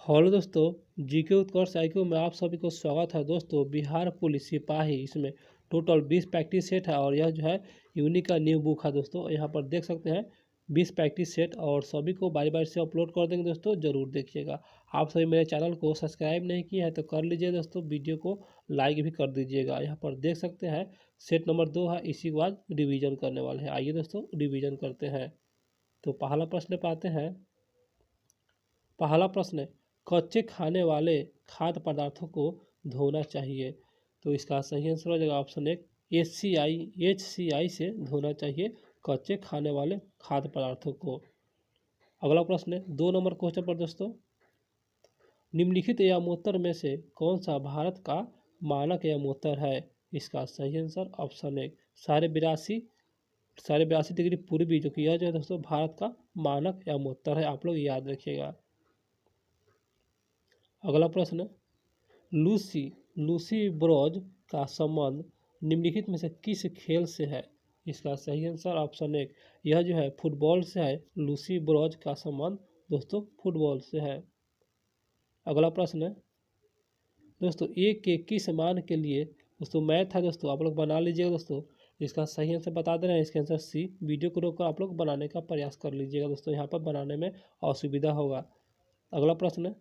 Hello दोस्तों, GK उत्कर्ष IQ में आप सभी को स्वागत है। दोस्तों, बिहार पुलिस सिपाही इसमें टोटल 20 प्रैक्टिस सेट है और यह जो है यूनिक का न्यू बुक है। दोस्तों, यहाँ पर देख सकते हैं 20 प्रैक्टिस सेट और सभी को बारी बारी से अपलोड कर देंगे। दोस्तों, जरूर देखिएगा। आप सभी मेरे चैनल को सब्सक्राइब नहीं किए हैं तो कर लीजिए। दोस्तों, वीडियो को लाइक भी कर दीजिएगा। यहाँ पर देख सकते हैं सेट नंबर 2 है, इसी के बाद रिविजन करने वाले हैं। आइए दोस्तों रिविजन करते हैं। तो पहला प्रश्न पाते हैं। पहला प्रश्न, कच्चे खाने वाले खाद्य पदार्थों को धोना चाहिए। तो इसका सही आंसर हो जाएगा ऑप्शन 1, HCI से धोना चाहिए कच्चे खाने वाले खाद्य पदार्थों को। अगला प्रश्न 2 नंबर क्वेश्चन पर दोस्तों, निम्नलिखित यामोत्तर में से कौन सा भारत का मानक यामोत्तर है। इसका सही आंसर ऑप्शन 1, साढ़े बयासी डिग्री पूर्वी, जो कि यह जो है दोस्तों भारत का मानक यामोत्तर है। आप लोग याद रखिएगा। अगला प्रश्न, लूसी ब्रोज का संबंध निम्नलिखित में से किस खेल से है। इसका सही आंसर ऑप्शन 1, यह जो है फुटबॉल से है। लूसी ब्रोज का संबंध दोस्तों फुटबॉल से है। अगला प्रश्न दोस्तों, एक के किस मान के लिए दोस्तों मैथ है। दोस्तों आप लोग बना लीजिएगा। दोस्तों इसका सही आंसर बता दे रहे हैं, इसका आंसर सी। वीडियो को रोककर आप लोग बनाने का प्रयास कर लीजिएगा। दोस्तों यहाँ पर बनाने में असुविधा होगा। अगला प्रश्न,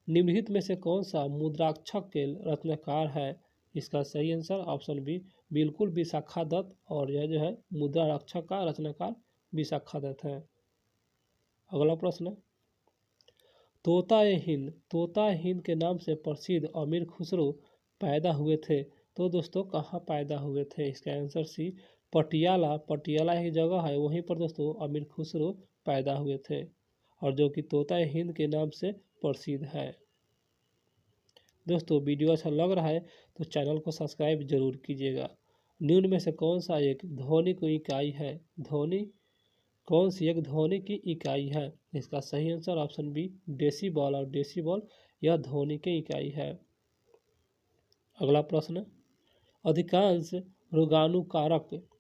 निम्नलिखित में से कौन सा मुद्राक्षक के रचनाकार है। इसका सही आंसर ऑप्शन बी, बिल्कुल विशाखा दत्त। और यह जो है मुद्राक्षक का रचनाकार विशाखा दत्त है। अगला प्रश्न, तोता हिंद के नाम से प्रसिद्ध अमीर खुसरो पैदा हुए थे। तो दोस्तों कहाँ पैदा हुए थे। इसका आंसर सी, पटियाला एक जगह है, वहीं पर दोस्तों अमीर खुसरो पैदा हुए थे और जो कि तोता हिंद के नाम से प्रसिद्ध है। दोस्तों वीडियो अच्छा लग रहा है तो चैनल को सब्सक्राइब जरूर कीजिएगा। निम्न में से कौन सा एक ध्वनि की इकाई है। कौन सी एक ध्वनि की इकाई है। इसका सही आंसर ऑप्शन बी, डेसीबल। और डेसीबल यह ध्वनि की इकाई है। अगला प्रश्न, अधिकांश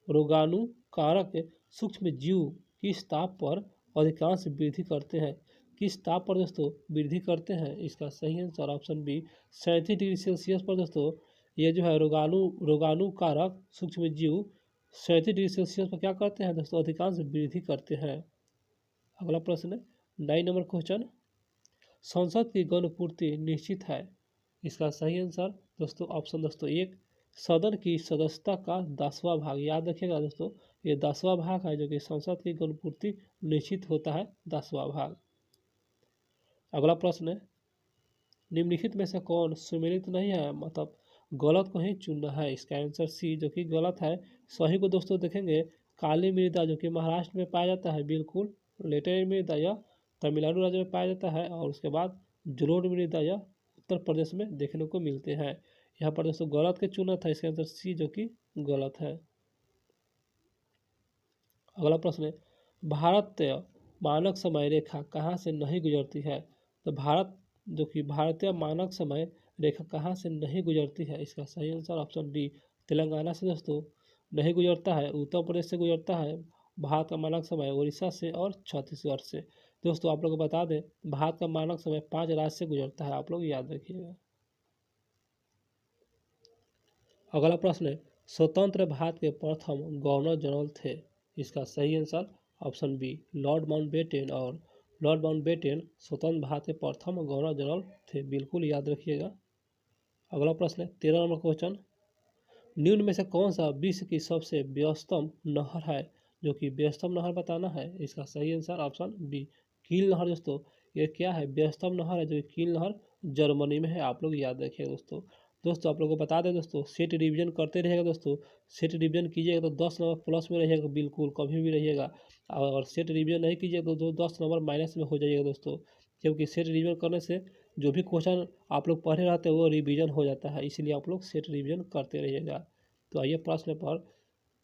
रोगाणुकारक सूक्ष्म जीव किस ताप पर अधिकांश वृद्धि करते हैं। किस ताप पर दोस्तों वृद्धि करते हैं। इसका सही answer option B, 37 degree Celsius पर। दोस्तों ये जो है रोगाणुकारक सूक्ष्म जीव 37 डिग्री सेल्सियस पर क्या करते हैं दोस्तों, अधिकांश वृद्धि करते हैं। अगला प्रश्न 9 नंबर क्वेश्चन, संसद की गणपूर्ति निश्चित है। इसका सही आंसर दोस्तों ऑप्शन दोस्तों 1, सदन की सदस्यता का 10वां भाग। याद रखिएगा दोस्तों, ये 10वां भाग है जो कि संसद की गणपूर्ति निश्चित होता है, 10वां भाग। अगला प्रश्न, निम्नलिखित में से कौन सुमेलित नहीं है, मतलब गलत को ही चुनना है। इसका आंसर सी, जो कि गलत है। सही को दोस्तों देखेंगे, काली मृदा जो कि महाराष्ट्र में पाया जाता है, बिल्कुल। लेटेराइट मृदा यह तमिलनाडु राज्य में पाया जाता है और उसके बाद जलोढ़ मृदा यह उत्तर प्रदेश में देखने को मिलते हैं। यहाँ पर दोस्तों गलत के चुना था, इसका आंसर सी, जो कि गलत है। अगला प्रश्न, भारतीय मानक समय रेखा कहाँ से नहीं गुजरती है। तो भारतीय मानक समय रेखा कहाँ से नहीं गुजरती है। इसका सही आंसर ऑप्शन डी, तेलंगाना से दोस्तों नहीं गुजरता है, उत्तर प्रदेश से गुजरता है। भारत का मानक समय उड़ीसा से और छत्तीसगढ़ से। दोस्तों आप लोग को बता दें, भारत का मानक समय 5 राज्य से गुजरता है। आप लोग याद रखिएगा। अगला प्रश्न, स्वतंत्र भारत के प्रथम गवर्नर जनरल थे। इसका सही answer option B, Lord Mountbatten. और लॉर्ड माउंटबेटन स्वतंत्र भारत के प्रथम गवर्नर जनरल थे, बिल्कुल याद रखिएगा। अगला प्रश्न 13 नंबर क्वेश्चन, निम्न में से कौन सा विश्व की सबसे व्यस्तम नहर है। जो कि व्यस्तम नहर बताना है। इसका सही आंसर ऑप्शन बी, कील नहर। दोस्तों ये क्या है, व्यस्तम नहर है, जो कि कील नहर जर्मनी में है। आप लोग याद रखिएगा। दोस्तों आप लोगों को बता दें दोस्तों, सेट रिवीजन करते रहेगा। दोस्तों सेट रिवीजन कीजिएगा तो 10 नंबर प्लस में रहिएगा, बिल्कुल कभी भी रहिएगा। और सेट रिवीजन नहीं कीजिएगा तो 10 नंबर माइनस में हो जाइएगा दोस्तों, क्योंकि सेट रिवीजन करने से जो भी क्वेश्चन आप लोग पढ़े रहते हैं वो रिवीजन हो जाता है, इसलिए आप लोग सेट रिवीजन करते रहिएगा। तो आइए प्रश्न पर,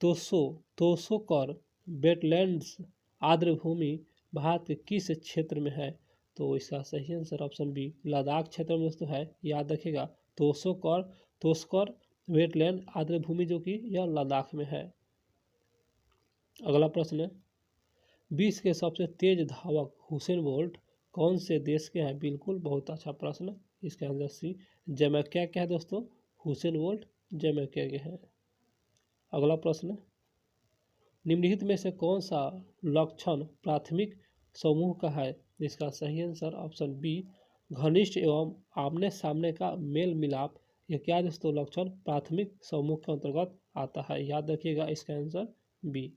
तोसो कर वेटलैंड्स आर्द्र भूमि भारत के किस क्षेत्र में है। तो इसका सही आंसर ऑप्शन बी, लद्दाख क्षेत्र में दोस्तों है, याद रखिएगा। तोस्कर वेटलैंड आर्द्र भूमि जो कि यह लद्दाख में है। अगला प्रश्न, विश्व के सबसे तेज धावक हुसैन बोल्ट कौन से देश के हैं? बिल्कुल बहुत अच्छा प्रश्न। इसका आंसर सी जमैका क्या है दोस्तों? हुसैन बोल्ट जमैका के हैं। अगला प्रश्न, निम्नलिखित में से कौन सा लक्षण प्राथमिक समूह का है? इसका सही आंसर ऑप्शन बी घनिष्ठ एवं आमने सामने का मेल मिलाप। यह क्या दोस्तों लक्षण प्राथमिक समूह के अंतर्गत आता है? याद रखिएगा इसका आंसर बी।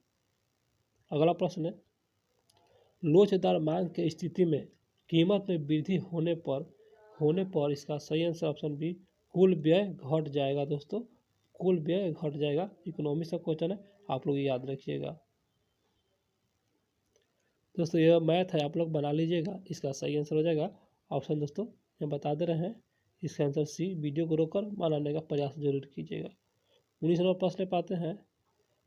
अगला प्रश्न है, लोचदार मांग की स्थिति में कीमत में वृद्धि होने पर इसका सही आंसर ऑप्शन बी कुल व्यय घट जाएगा दोस्तों, कुल व्यय घट जाएगा। इकोनॉमिक्स का क्वेश्चन है, आप लोग याद रखिएगा दोस्तों। यह मैथ है, आप लोग बना लीजिएगा। इसका सही आंसर हो जाएगा ऑप्शन दोस्तों मैं बता दे रहे हैं, इसका आंसर सी। वीडियो को रोककर बनाने का प्रयास जरूर कीजिएगा। 19 नंबर प्रश्न पाते हैं,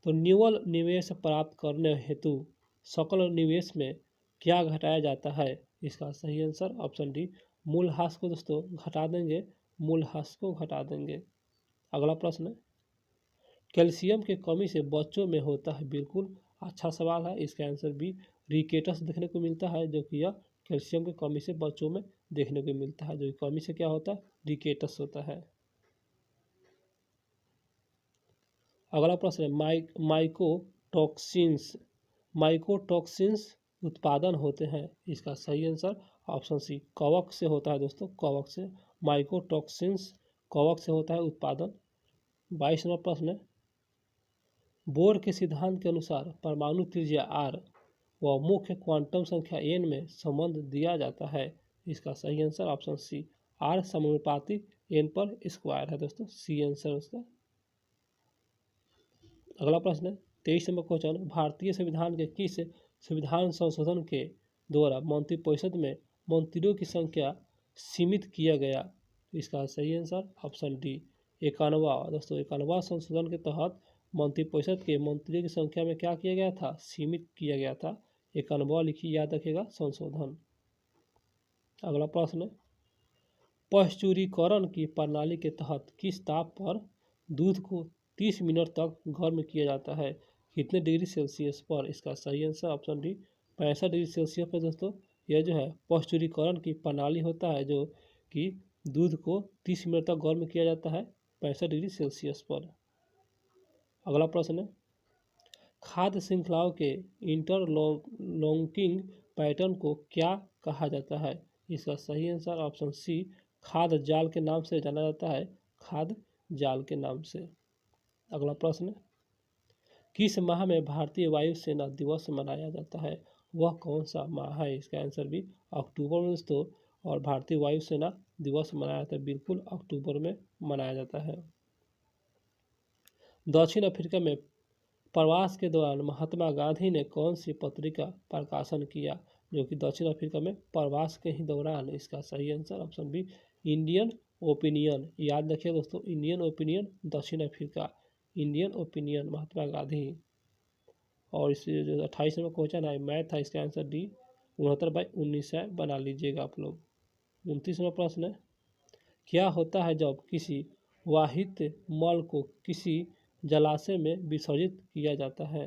तो निव्वल निवेश प्राप्त करने हेतु सकल निवेश में क्या घटाया जाता है? इसका सही आंसर ऑप्शन डी मूल्यह्रास को दोस्तों घटा देंगे, मूल्यह्रास को घटा देंगे। अगला प्रश्न, कैल्शियम की कमी से बच्चों में होता है? बिल्कुल अच्छा सवाल है। इसका आंसर बी रिकेटस देखने को मिलता है, जो कि यह कैल्शियम की कमी से बच्चों में देखने को मिलता है, जो कि कमी से क्या होता है? रिकेटस होता है। अगला प्रश्न है, माइकोटॉक्सिन्स उत्पादन होते हैं? इसका सही आंसर ऑप्शन सी कवक से होता है दोस्तों, कवक से। माइकोटॉक्सिन्स कवक से होता है उत्पादन। 22 नंबर प्रश्न है, बोर के सिद्धांत के अनुसार परमाणु त्रिज्या r व मुख्य क्वांटम संख्या n में संबंध दिया जाता है? इसका सही आंसर ऑप्शन सी r समानुपाती n पर स्क्वायर है दोस्तों, सी आंसर उसका। अगला प्रश्न है, 23 नंबर क्वेश्चन, भारतीय संविधान के किस संविधान संशोधन के द्वारा मंत्रिपरिषद में मंत्रियों की संख्या सीमित किया गया? इसका सही आंसर ऑप्शन डी 91 दोस्तों। 91 संशोधन के तहत मंत्रिपरिषद के मंत्रियों की संख्या में क्या किया गया था? सीमित किया गया था। 91 लिखिए, याद रखिएगा संशोधन। अगला प्रश्न, पश्चुरीकरण की प्रणाली के तहत किस ताप पर दूध को 30 मिनट तक गर्म किया जाता है? कितने डिग्री सेल्सियस पर? इसका सही answer option D 65 degree Celsius पर दोस्तों यह जो है पश्चुरीकरण की प्रणाली होता है, जो कि दूध को 30 मिनट तक गर्म किया जाता है 65 डिग्री सेल्सियस पर। अगला प्रश्न है, खाद्य श्रृंखलाओं के इंटरलॉकिंग पैटर्न को क्या कहा जाता है? इसका सही आंसर ऑप्शन सी खाद्य जाल के नाम से जाना जाता है, खाद्य जाल के नाम से। अगला प्रश्न, किस माह में भारतीय वायुसेना दिवस मनाया जाता है? वह कौन सा माह है? इसका आंसर भी अक्टूबर में दोस्तों, और भारतीय वायुसेना दिवस मनाया जाता है बिल्कुल अक्टूबर में मनाया जाता है। दक्षिण अफ्रीका में प्रवास के दौरान महात्मा गांधी ने कौन सी पत्रिका प्रकाशन किया? जो कि दक्षिण अफ्रीका में प्रवास के ही दौरान। इसका सही answer option B Indian Opinion. याद रखिए दोस्तों, इंडियन ओपिनियन दक्षिण Africa, Indian Opinion Mahatma Gandhi. और इस जो 28 नंबर क्वेश्चन है मैथ है, इसका आंसर डी 69/19 है, बना लीजिएगा आप लोग। 29 नंबर प्रश्न है, क्या होता है जब किसी वाहित मल को किसी जलाशय में विसर्जित किया जाता है?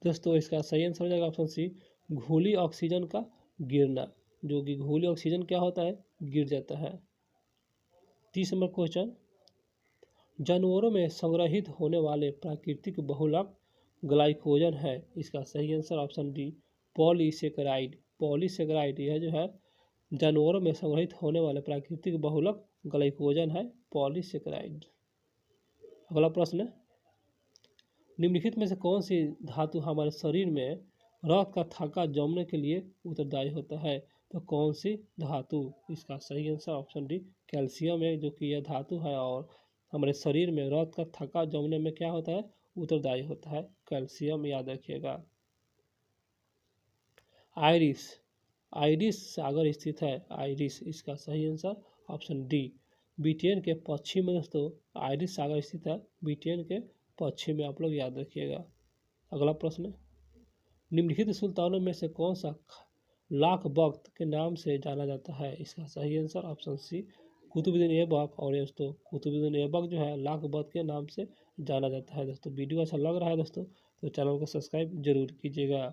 दोस्तों इसका सही आंसर हो जाएगा ऑप्शन सी घुली ऑक्सीजन का गिरना, जो कि घुली ऑक्सीजन क्या होता है? गिर जाता है। 30 नंबर क्वेश्चन, जानवरों में संग्रहित होने वाले प्राकृतिक बहुलक ग्लाइकोजन है? इसका सही answer option D polysaccharide. Polysaccharide यह जो है जानवरों में संग्रहित होने वाले प्राकृतिक बहुलक ग्लाइकोजन है, पॉलीसेकेराइड। अगला प्रश्न, निम्नलिखित में से कौन सी धातु हमारे शरीर में रक्त का थक्का जमने के लिए उत्तरदायी होता है? तो कौन सी धातु? इसका सही आंसर ऑप्शन डी कैल्शियम है, जो कि यह धातु है और हमारे शरीर में रक्त का थक्का जमने में क्या होता है? उत्तरदायी होता है, कैल्शियम। याद रखिएगा। आइरिस, आइरिस सागर स्थित है, आइरिस। इसका सही आंसर ऑप्शन डी ब्रिटेन के पश्चिम में दोस्तों आइरिस सागर स्थित है, ब्रिटेन के पश्चिम में, आप लोग याद रखिएगा। अगला प्रश्न, निम्नलिखित सुल्तानों में से कौन सा लाख वक्त के नाम से जाना जाता है? इसका सही answer option C Qutubuddin Aibak. और दोस्तों कुतुबुद्दीन ऐबक जो है लाख वक्त के नाम से जाना जाता है। दोस्तों वीडियो अच्छा लग रहा है दोस्तों तो चैनल को सब्सक्राइब जरूर कीजिएगा।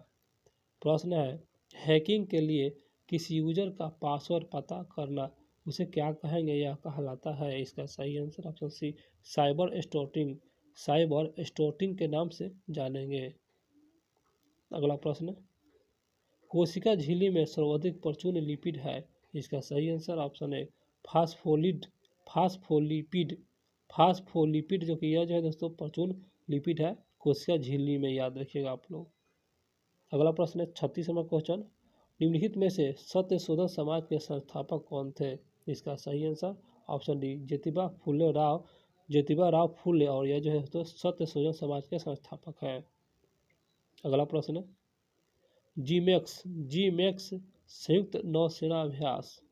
प्रश्न है, हैकिंग के लिए किसी यूजर का पासवर्ड पता करना उसे क्या कहेंगे? यह कहलाता है, इसका सही आंसर ऑप्शन सी, साइबर स्टोर्टिंग। साइबर स्टोर्टिंग के नाम से जानेंगे। अगला प्रश्न, कोशिका झिल्ली में सर्वाधिक प्रचुर लिपिड है, इसका सही आंसर ऑप्शन ए, फास्फोलिड फास्फोलिपिड फास्फोलिपिड जो कि यह जो है दोस्तों प्रचुर लिपिड है कोशिका झिल्ली में, याद रखिएगा आप लोग। अगला प्रश्न है 36 नंबर क्वेश्चन, निम्नलिखित में से सत्य शोधन समाज के संस्थापक कौन थे? इसका सही answer option D, Jyotiba Rao Phule, और यह जो है तो सत्य शोधन समाज के संस्थापक हैं। अगला प्रश्न, जी मैक्स संयुक्त नौसेना अभ्यास,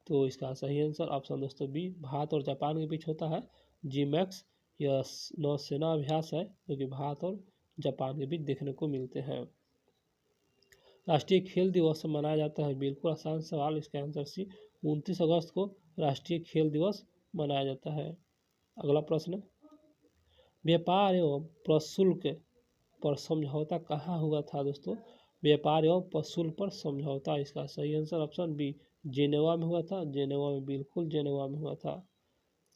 तो इसका सही आंसर ऑप्शन दोस्तों बी, भारत और जापान के बीच होता है जी मैक्स। यह नौसेना अभ्यास है जो कि भारत और जापान के बीच देखने को मिलते हैं। राष्ट्रीय खेल दिवस मनाया जाता है, बिल्कुल आसान सवाल, इसका आंसर सी, 29 अगस्त को राष्ट्रीय खेल दिवस मनाया जाता है। अगला प्रश्न, व्यापार एवं प्रशुल्क पर समझौता कहाँ हुआ था दोस्तों? व्यापार एवं प्रशुल्क पर समझौता, इसका सही आंसर ऑप्शन बी, जेनेवा में हुआ था। जेनेवा में, बिल्कुल जेनेवा में हुआ था।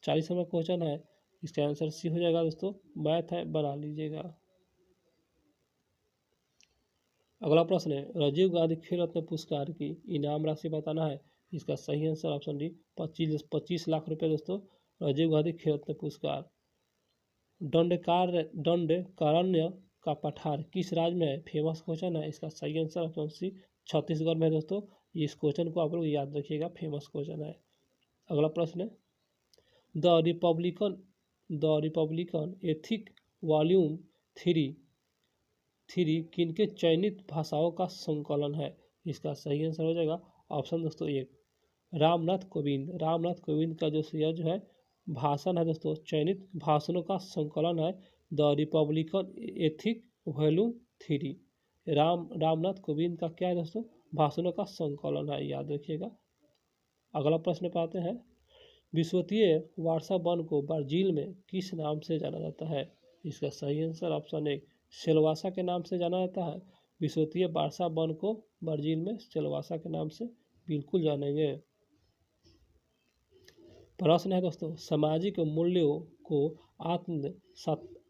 40 नंबर क्वेश्चन है, इसका आंसर सी हो जाएगा दोस्तों, मैथ है, बना लीजिएगा। अगला प्रश्न है, राजीव गांधी खेल रत्न पुरस्कार की इनाम राशि बताना है, इसका सही आंसर ऑप्शन डी, 25 लाख रुपए दोस्तों, राजीव गांधी खेल रत्न पुरस्कार। दंडकारण्य का पठार किस राज्य में है? फेमस क्वेश्चन है, इसका सही आंसर ऑप्शन सी, छत्तीसगढ़ में दोस्तों। इस क्वेश्चन को आप लोग याद रखिएगा, फेमस क्वेश्चन है। अगला प्रश्न है, the Republican ethic volume three किनके चयनित भाषाओं का संकलन है? इसका सही आंसर हो जाएगा ऑप्शन दोस्तों एक, रामनाथ कोविंद का जो है भाषण है दोस्तों, चयनित भाषणों का संकलन है the Republican ethic volume 3। Ramnath Kovind का क्या है दोस्तों? भाषणों का संकलन है, याद रखिएगा। अगला प्रश्न पे आते हैं, विश्वविद्यालय वार्षा वन को ब्राजील में किस नाम से जाना जाता है? इसका सही आंसर ऑप्शन एक, सेल्वासा के नाम से जाना जाता है। विश्वविद्यालय वार्षा वन को ब्राजील में सेल्वासा के नाम से बिल्कुल जानेंगे। प्रश्न है दोस्तों, सामाजिक मूल्यों को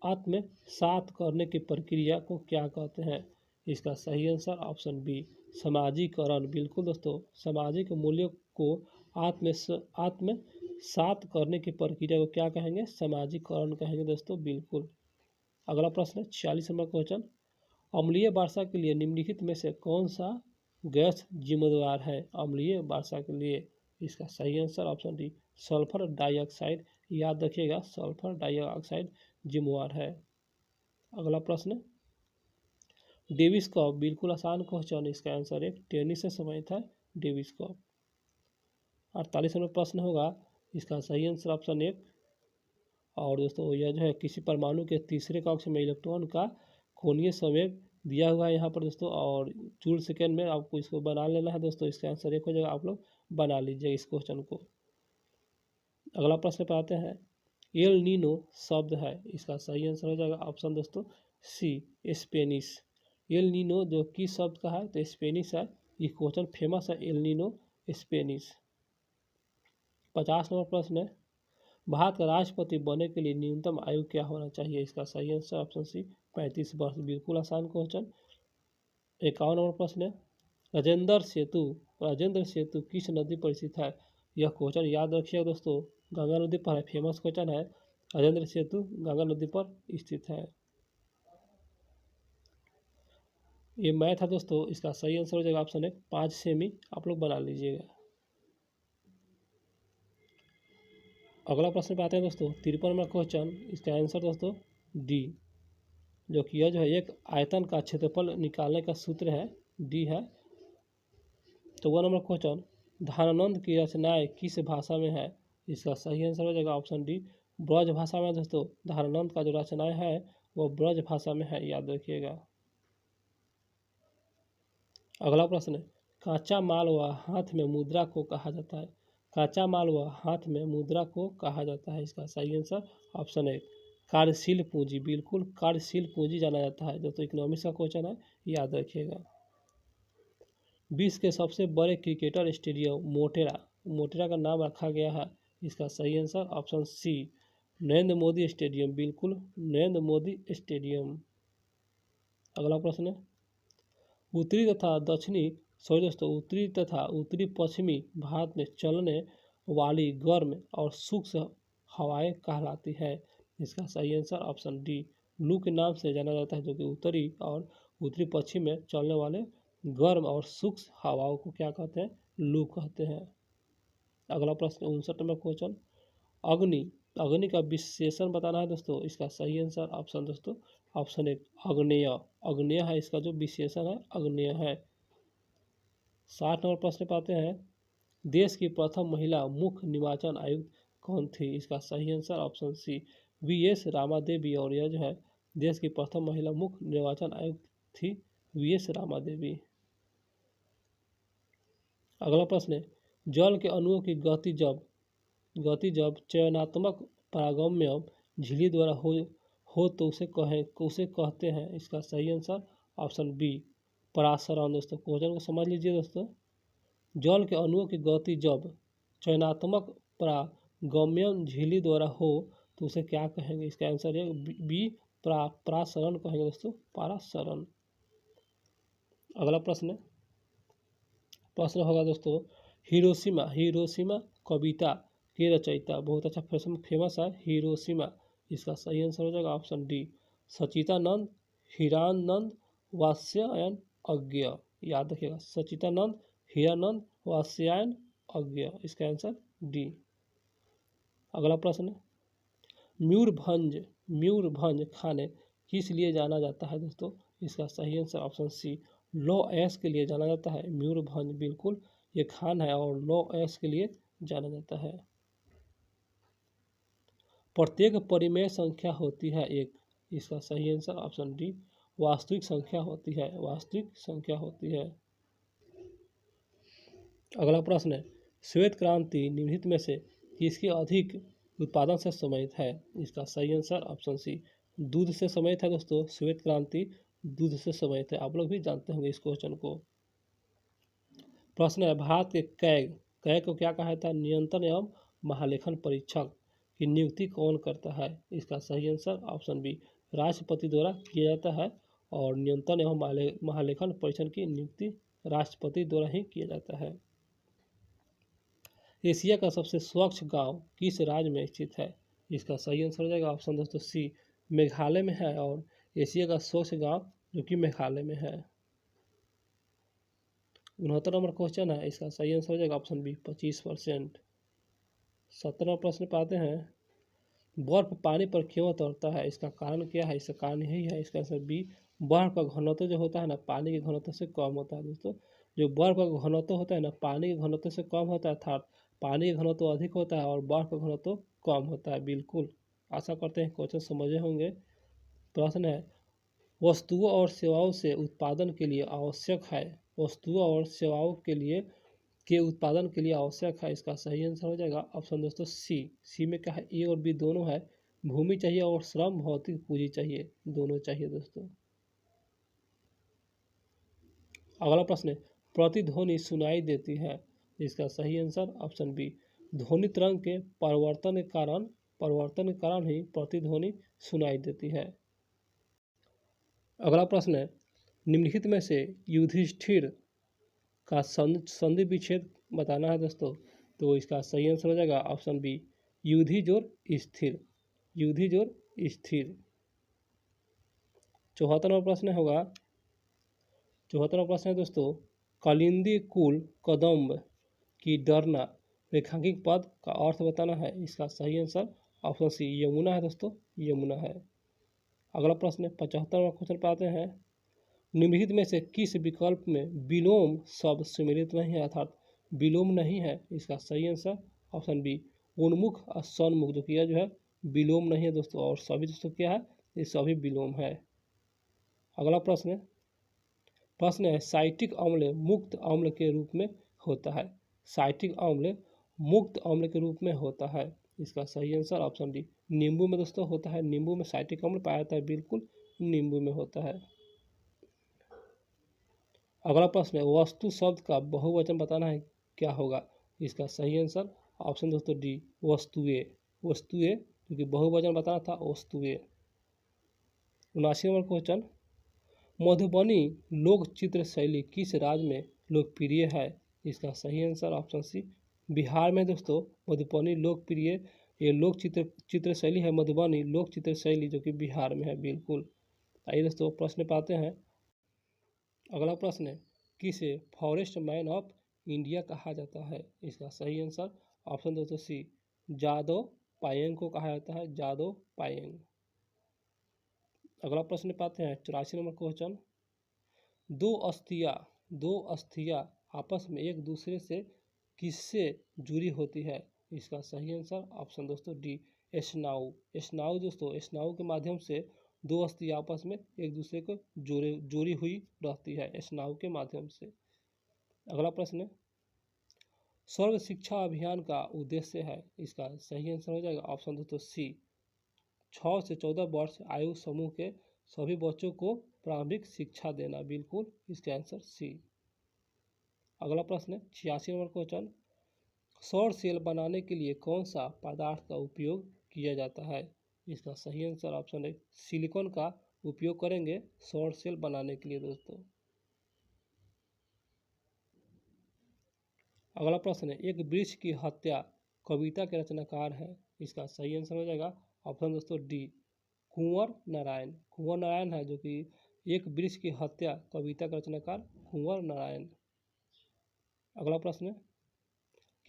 आत्मसात करने की प्रक्रिया को क्या कहते हैं? इसका सही आंसर ऑप्शन बी, समाजीकरण। बिल्कुल दोस्तों, सामाजिक मूल्यों को आत्मसात करने की प्रक्रिया को क्या कहेंगे? समाजीकरण कहेंगे दोस्तों, बिल्कुल। अगला प्रश्न है 46 नंबर क्वेश्चन, अम्लीय वर्षा के लिए निम्नलिखित में से कौन सा गैस जिम्मेदार है? अम्लीय वर्षा के लिए, इसका सही answer option D, sulphur dioxide, याद रखिएगा, सल्फर डाइऑक्साइड जिम्मेदार है। अगला प्रश्न, डेविस कप, बिल्कुल आसान क्वेश्चन, इसका आंसर एक, टेनिस से संबंधित है डेविस कप। 48 नंबर प्रश्न होगा, इसका सही आंसर ऑप्शन एक, और दोस्तों यह जो है किसी परमाणु के तीसरे कक्ष में इलेक्ट्रॉन का कोणीय संवेग दिया हुआ है यहाँ पर दोस्तों, और जूल सेकेंड में आपको इसको बना लेना है दोस्तों, इसका आंसर एक हो जाएगा, आप लोग बना लीजिए इस क्वेश्चन को। अगला प्रश्न पे आते हैं, एल नीनो शब्द है, इसका सही आंसर हो जाएगा ऑप्शन दोस्तों सी, स्पेनिश। एल नीनो जो किस शब्द का है? तो स्पेनिश है। ये क्वेश्चन फेमस है, एल नीनो स्पेनिश। 50 नंबर प्रश्न है, भारत का राष्ट्रपति बनने के लिए न्यूनतम आयु क्या होना चाहिए? इसका सही आंसर ऑप्शन सी, 35 वर्ष, बिल्कुल आसान क्वेश्चन। 51 नंबर प्रश्न है, राजेंद्र सेतु किस नदी पर स्थित है? यह क्वेश्चन याद रखिएगा दोस्तों, गंगा नदी पर है, फेमस क्वेश्चन है। राजेंद्र सेतु गंगा नदी पर स्थित है। ये मैथ है दोस्तों, इसका सही आंसर हो जाएगा ऑप्शन है 5 सेमी, आप लोग बना लीजिएगा। अगला प्रश्न पे आते हैं दोस्तों, 53 नंबर क्वेश्चन, इसका आंसर दोस्तों डी, जो कि यह जो है एक आयतन का क्षेत्रफल निकालने का सूत्र है, डी है। तो 1 नंबर क्वेश्चन, ध्यानानंद की रचनाएं किस भाषा में है? इसका सही आंसर हो जाएगा ऑप्शन डी, ब्रज भाषा में दोस्तों। ध्यानानंद का जो रचनाएं है वो ब्रज भाषा में है, याद रखिएगा। अगला प्रश्न है, कांचा माल व हाथ में मुद्रा को कहा जाता है? कांचा माल व हाथ में मुद्रा को कहा जाता है, इसका सही आंसर ऑप्शन है कार्यशील पूंजी, बिल्कुल कार्यशील पूंजी जाना जाता है दोस्तों, इकोनॉमिक्स का क्वेश्चन है, याद रखिएगा। विश्व के सबसे बड़े क्रिकेटर स्टेडियम मोटेरा, मोटेरा का नाम रखा गया है। इसका सही answer option C Narendra Modi stadium, बिल्कुल नरेंद्र मोदी स्टेडियम। अगला प्रश्न है उत्तरी तथा दक्षिणी सॉरी दोस्तों उत्तरी तथा उत्तरी पश्चिमी भारत में चलने वाली गर्म और शुष्क हवाएं कहलाती है। इसका सही आंसर ऑप्शन डी लू के नाम से जाना जाता है, जो कि उत्तरी और उत्तरी पश्चिम में चलने वाले गर्म और शुष्क हवाओं को क्या कहते हैं, लू कहते हैं। अगला प्रश्न 59 नंबर क्वेश्चन अग्नि, अग्नि का विशेषण बताना है दोस्तों। इसका सही आंसर ऑप्शन दोस्तों ऑप्शन एक अग्नेय, अग्नेय है इसका जो विशेषण है, अग्नेय है। 60 नंबर प्रश्न पाते हैं देश की प्रथम महिला मुख्य निर्वाचन आयुक्त कौन थी। इसका सही answer option C VS. Rama Devi, और यह जो है देश की प्रथम महिला मुख्य निर्वाचन आयुक्त थी वी.एस. रामा देवी। अगला प्रश्न है जल के अणुओं की गति जब चयनात्मक पारगम्य झिल्ली द्वारा हो तो उसे कहते हैं। इसका सही आंसर ऑप्शन बी परासरण। दोस्तों क्वेश्चन को समझ लीजिए दोस्तों, जल के अणुओं की गति जब चयनात्मक पारगम्य झिल्ली द्वारा हो तो उसे क्या कहेंगे। इसका आंसर है बी परासरण कहेंगे दोस्तों, परासरण। अगला प्रश्न होगा दोस्तों हिरोशिमा, हिरोशिमा कविता के रचयिता, बहुत अच्छा फेमस है हिरोशिमा। इसका सही आंसर हो जाएगा ऑप्शन डी सचिदानंद हीरानंद वात्स्यायन अज्ञ। याद रखिएगा सचिदानंद हीरानंद वात्स्यायन अज्ञ, इसका आंसर डी। अगला प्रश्न म्यूरभंज खाने किस लिए जाना जाता है दोस्तों। इसका सही आंसर ऑप्शन सी लो ऐश के लिए जाना जाता है। म्यूरभंज बिल्कुल ये खान है और लो ऐश के लिए जाना जाता है। प्रत्येक परिमेय संख्या होती है एक। इसका सही आंसर ऑप्शन डी वास्तविक संख्या होती है, वास्तविक संख्या होती है। अगला प्रश्न है श्वेत क्रांति निम्नलिखित में से किसके अधिक उत्पादन से संबंधित है। इसका सही आंसर ऑप्शन सी दूध से संबंधित है दोस्तों, श्वेत क्रांति दूध से संबंधित है। आप लोग भी जानते होंगे इस क्वेश्चन को। प्रश्न है भारत के कैग को क्या कहा जाता है, नियंत्रण एवं महालेखन परीक्षक की नियुक्ति कौन करता है। इसका सही आंसर ऑप्शन बी राष्ट्रपति द्वारा किया जाता है, और नियंत्रण एवं महालेखन परीक्षण की नियुक्ति राष्ट्रपति द्वारा ही किया जाता है। एशिया का सबसे स्वच्छ गांव किस राज्य में स्थित है। इसका सही आंसर हो जाएगा ऑप्शन दोस्तों सी मेघालय में है, और एशिया का स्वच्छ गांव जो कि मेघालय में है। 69 नंबर क्वेश्चन है, इसका सही आंसर हो जाएगा ऑप्शन बी 25%। 17वां प्रश्न पाते हैं बर्फ पानी पर क्यों उतरता है, इसका कारण क्या है। इसका कारण यही है, इसका आंसर बी बर्फ का घनत्व जो होता है ना पानी के घनत्व से कम होता है। दोस्तों जो बर्फ का घनत्व होता है ना पानी के घनत्व से कम होता है, अर्थात पानी का घनत्व अधिक होता है और बर्फ का घनत्व कम होता है। बिल्कुल आशा करते हैं क्वेश्चन समझे होंगे। प्रश्न है वस्तुओं और सेवाओं से उत्पादन के लिए आवश्यक है, वस्तुओं और सेवाओं के उत्पादन के लिए आवश्यक है। इसका सही आंसर हो जाएगा ऑप्शन दोस्तों सी में क्या है ए और बी दोनों है, भूमि चाहिए और श्रम भौतिक पूंजी चाहिए, दोनों चाहिए दोस्तों। अगला प्रश्न है प्रतिध्वनि सुनाई देती है। इसका सही आंसर ऑप्शन बी ध्वनि तरंग के परिवर्तन के कारण ही प्रतिध्वनि सुनाई देती है। अगला प्रश्न है निम्नलिखित में से युधिष्ठिर का संधि विच्छेद बताना है दोस्तों। तो इसका सही आंसर हो जाएगा ऑप्शन बी युधि जोड़ स्थिर, युधि जोड़ स्थिर। 74वां प्रश्न होगा 74वां प्रश्न है दोस्तों कालिंदी कुल कदम्ब की डरना रेखांकित पद का अर्थ बताना है। इसका सही आंसर ऑप्शन सी यमुना है दोस्तों, यमुना है। अगला प्रश्न 75वां क्वेश्चन पे आते हैं निम्नलिखित में से किस विकल्प में विलोम शब्द सम्मिलित नहीं है, अर्थात विलोम नहीं है। इसका सही आंसर ऑप्शन बी उन्मुख और सन्मुख, जो कि जो है विलोम नहीं है दोस्तों, और सभी दोस्तों क्या है ये सभी विलोम है। अगला प्रश्न है साइट्रिक अम्ल मुक्त अम्ल के रूप में होता है, साइट्रिक अम्ल मुक्त अम्ल के रूप में होता है। इसका सही आंसर ऑप्शन डी नींबू में दोस्तों होता है, नींबू में साइट्रिक अम्ल पाया जाता है, बिल्कुल नींबू में होता है। अगला प्रश्न है वस्तु शब्द का बहुवचन बताना है, क्या होगा? इसका सही आंसर ऑप्शन दोस्तों डी, वस्तुएं। वस्तुएं, क्योंकि बहुवचन बताना था वस्तुएं। 79 नंबर क्वेश्चन, मधुबनी लोक चित्र शैली किस राज्य में लोकप्रिय है? इसका सही आंसर ऑप्शन सी, बिहार में दोस्तों मधुबनी लोकप्रिय ये लोक चित्र शैली है, मधुबनी लोक चित्र शैली जो कि बिहार में है। बिल्कुल। आइए दोस्तों प्रश्न पाते हैं। अगला प्रश्न है किसे फॉरेस्ट मैन ऑफ इंडिया कहा जाता है? इसका सही आंसर ऑप्शन दोस्तों सी, जादव पायेंग को कहा जाता है, जादव पायेंग। अगला प्रश्न पाते हैं 84 नंबर क्वेश्चन, दो अस्थियां आपस में एक दूसरे से किससे जुड़ी होती है? इसका सही आंसर ऑप्शन दोस्तों डी, स्नायु। स्नायु दोस्तों, स्नायु के माध्यम से दो अस्थियां आपस में एक दूसरे को जुड़ी हुई रहती है स्नायु के माध्यम से। अगला प्रश्न, सर्व शिक्षा अभियान का उद्देश्य है? इसका सही आंसर हो जाएगा ऑप्शन दोस्तों सी, 6 से 14 वर्ष आयु समूह के सभी बच्चों को प्रारंभिक शिक्षा देना। बिल्कुल, इसका आंसर सी। अगला प्रश्न 86 नंबर क्वेश्चन, सौर सेल बनाने के लिए कौन सा पदार्थ का उपयोग किया जाता है? इसका सही आंसर ऑप्शन है सिलिकॉन का उपयोग करेंगे सौर सेल बनाने के लिए दोस्तों। अगला प्रश्न है एक वृक्ष की हत्या कविता के रचनाकार है? इसका सही आंसर हो जाएगा ऑप्शन दोस्तों डी, कुंवर नारायण। कुंवर नारायण है जो कि एक वृक्ष की हत्या कविता का रचनाकार कुंवर नारायण। अगला प्रश्न,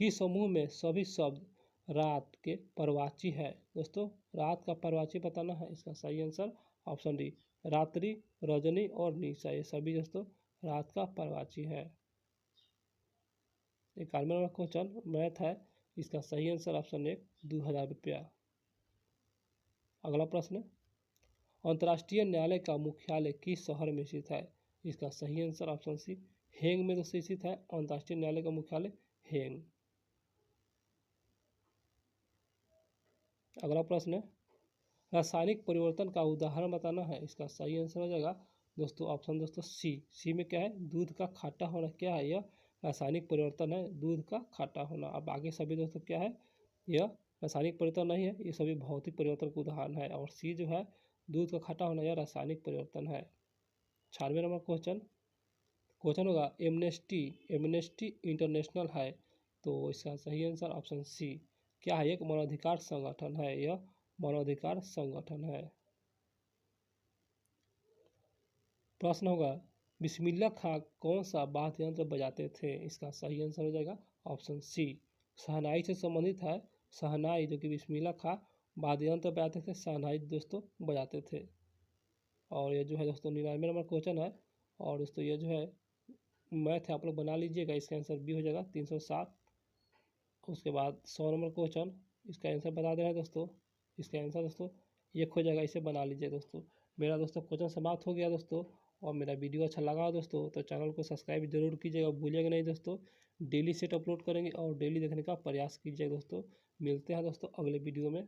किस समूह में सभी शब्द रात के परवाची है? दोस्तों रात का परवाची बताना है। इसका सही आंसर ऑप्शन डी, रात्रि, रजनी और निशा, ये सभी दोस्तों रात का परवाची है। 91 नंबर क्वेश्चन मैथ है, इसका सही आंसर ऑप्शन ए 2000 रुपया। अगला प्रश्न, अंतर्राष्ट्रीय न्यायालय का मुख्यालय किस शहर में स्थित है? इसका सही आंसर ऑप्शन सी, हेंग में दोस्तों स्थित है अंतर्राष्ट्रीय न्यायालय का मुख्यालय हेंग। अगला प्रश्न, रासायनिक परिवर्तन का उदाहरण बताना है। इसका सही आंसर हो जाएगा दोस्तों ऑप्शन दोस्तों सी, सी में क्या है दूध का खाटा होना। क्या है यह? रासायनिक परिवर्तन है दूध का खाटा होना। अब आगे सभी दोस्तों क्या है, यह रासायनिक परिवर्तन नहीं है, ये सभी भौतिक परिवर्तन का उदाहरण है। और सी जो है दूध का खट्टा होना, यह रासायनिक परिवर्तन है। 96 नंबर क्वेश्चन होगा एमनेस्टी इंटरनेशनल है, तो इसका सही आंसर ऑप्शन सी, क्या है? एक मानवाधिकार संगठन है, यह मानवाधिकार संगठन है। प्रश्न होगा बिस्मिल्लाह खां कौन सा वाद्य यंत्र बजाते थे? इसका सही आंसर हो जाएगा ऑप्शन सी, शहनाई से संबंधित है। शहनाई जो कि बिस्मिल्लाह खां वाद्य यंत्र बजाते थे, शहनाई दोस्तों बजाते थे। और ये जो है दोस्तों 99 नंबर क्वेश्चन है। और दोस्तों ये जो है मैथ है, आप लोग बना लीजिएगा। इसका आंसर बी हो जाएगा 307। उसके बाद 100 नंबर क्वेश्चन, इसका आंसर बता दे रहे हैं दोस्तों। इसका आंसर दोस्तों एक हो जाएगा, इसे बना लीजिए दोस्तों। मेरा दोस्तों क्वेश्चन समाप्त हो गया दोस्तों। और मेरा वीडियो अच्छा लगा हो दोस्तों तो चैनल को सब्सक्राइब जरूर कीजिएगा, भूलिएगा नहीं दोस्तों। डेली सेट अपलोड करेंगे और डेली देखने का प्रयास कीजिएगा दोस्तों। मिलते हैं दोस्तों अगले वीडियो में।